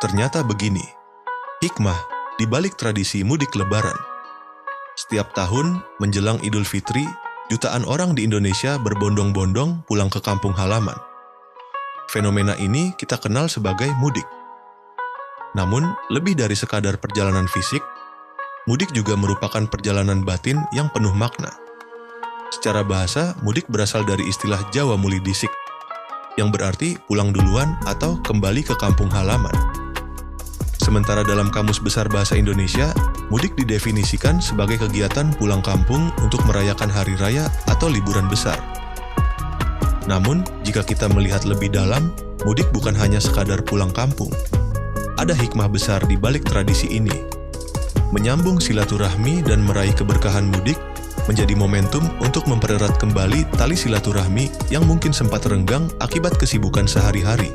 Ternyata begini, hikmah di balik tradisi mudik lebaran. Setiap tahun menjelang Idul Fitri, jutaan orang di Indonesia berbondong-bondong pulang ke kampung halaman. Fenomena ini kita kenal sebagai mudik. Namun, lebih dari sekadar perjalanan fisik, mudik juga merupakan perjalanan batin yang penuh makna. Secara bahasa, mudik berasal dari istilah Jawa mulidisik, yang berarti pulang duluan atau kembali ke kampung halaman. Sementara dalam Kamus Besar Bahasa Indonesia, mudik didefinisikan sebagai kegiatan pulang kampung untuk merayakan hari raya atau liburan besar. Namun, jika kita melihat lebih dalam, mudik bukan hanya sekadar pulang kampung. Ada hikmah besar di balik tradisi ini. Menyambung silaturahmi dan meraih keberkahan mudik menjadi momentum untuk mempererat kembali tali silaturahmi yang mungkin sempat renggang akibat kesibukan sehari-hari.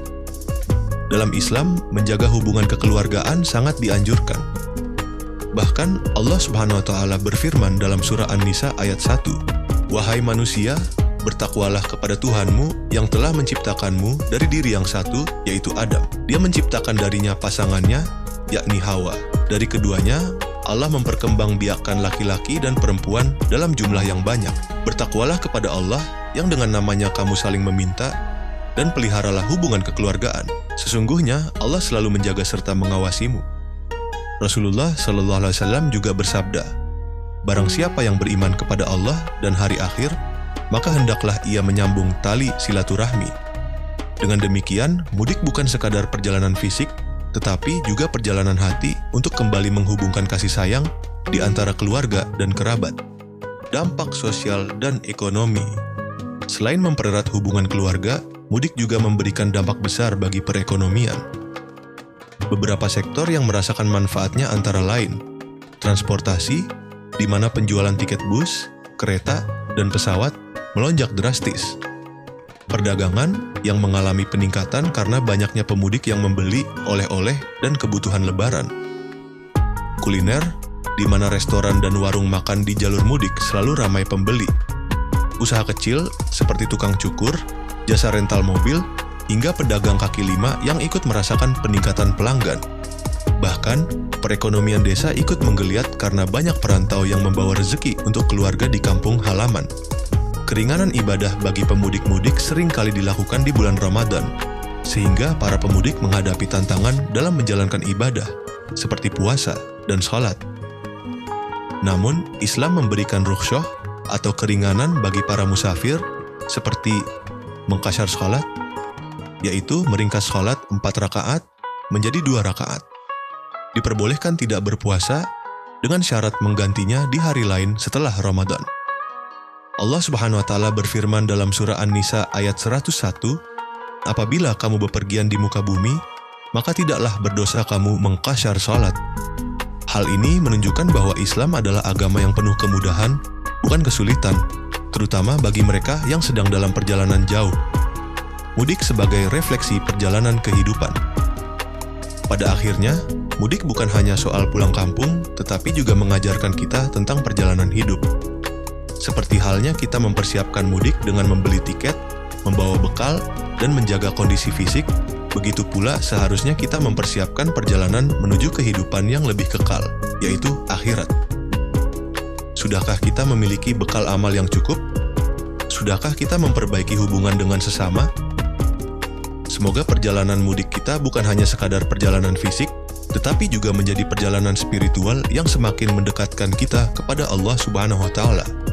Dalam Islam, menjaga hubungan kekeluargaan sangat dianjurkan. Bahkan Allah Subhanahu wa Ta'ala berfirman dalam surah An-Nisa ayat 1, "Wahai manusia, bertakwalah kepada Tuhanmu yang telah menciptakanmu dari diri yang satu, yaitu Adam. Dia menciptakan darinya pasangannya, yakni Hawa. Dari keduanya, Allah memperkembangbiakkan laki-laki dan perempuan dalam jumlah yang banyak. Bertakwalah kepada Allah yang dengan namanya kamu saling meminta, dan peliharalah hubungan kekeluargaan. Sesungguhnya Allah selalu menjaga serta mengawasimu." Rasulullah SAW juga bersabda, "Barang siapa yang beriman kepada Allah dan hari akhir, maka hendaklah ia menyambung tali silaturahmi." Dengan demikian, mudik bukan sekadar perjalanan fisik, tetapi juga perjalanan hati untuk kembali menghubungkan kasih sayang di antara keluarga dan kerabat. Dampak sosial dan ekonomi. Selain mempererat hubungan keluarga, mudik juga memberikan dampak besar bagi perekonomian. Beberapa sektor yang merasakan manfaatnya antara lain transportasi, di mana penjualan tiket bus, kereta, dan pesawat melonjak drastis. Perdagangan yang mengalami peningkatan karena banyaknya pemudik yang membeli oleh-oleh dan kebutuhan lebaran. Kuliner, di mana restoran dan warung makan di jalur mudik selalu ramai pembeli. Usaha kecil seperti tukang cukur, jasa rental mobil, hingga pedagang kaki lima yang ikut merasakan peningkatan pelanggan. Bahkan, perekonomian desa ikut menggeliat karena banyak perantau yang membawa rezeki untuk keluarga di kampung halaman. Keringanan ibadah bagi pemudik-mudik sering kali dilakukan di bulan Ramadan, sehingga para pemudik menghadapi tantangan dalam menjalankan ibadah, seperti puasa dan sholat. Namun, Islam memberikan rukhsah atau keringanan bagi para musafir, seperti mengqashar sholat, yaitu meringkas sholat 4 rakaat menjadi 2 rakaat. Diperbolehkan tidak berpuasa dengan syarat menggantinya di hari lain setelah Ramadan. Allah Subhanahu wa Ta'ala berfirman dalam surah An-Nisa ayat 101, "Apabila kamu bepergian di muka bumi, maka tidaklah berdosa kamu mengqashar sholat." Hal ini menunjukkan bahwa Islam adalah agama yang penuh kemudahan, bukan kesulitan, terutama bagi mereka yang sedang dalam perjalanan jauh. Mudik sebagai refleksi perjalanan kehidupan. Pada akhirnya, mudik bukan hanya soal pulang kampung, tetapi juga mengajarkan kita tentang perjalanan hidup. Seperti halnya kita mempersiapkan mudik dengan membeli tiket, membawa bekal, dan menjaga kondisi fisik, begitu pula seharusnya kita mempersiapkan perjalanan menuju kehidupan yang lebih kekal, yaitu akhirat. Sudahkah kita memiliki bekal amal yang cukup? Sudahkah kita memperbaiki hubungan dengan sesama? Semoga perjalanan mudik kita bukan hanya sekadar perjalanan fisik, tetapi juga menjadi perjalanan spiritual yang semakin mendekatkan kita kepada Allah Subhanahu wa Ta'ala.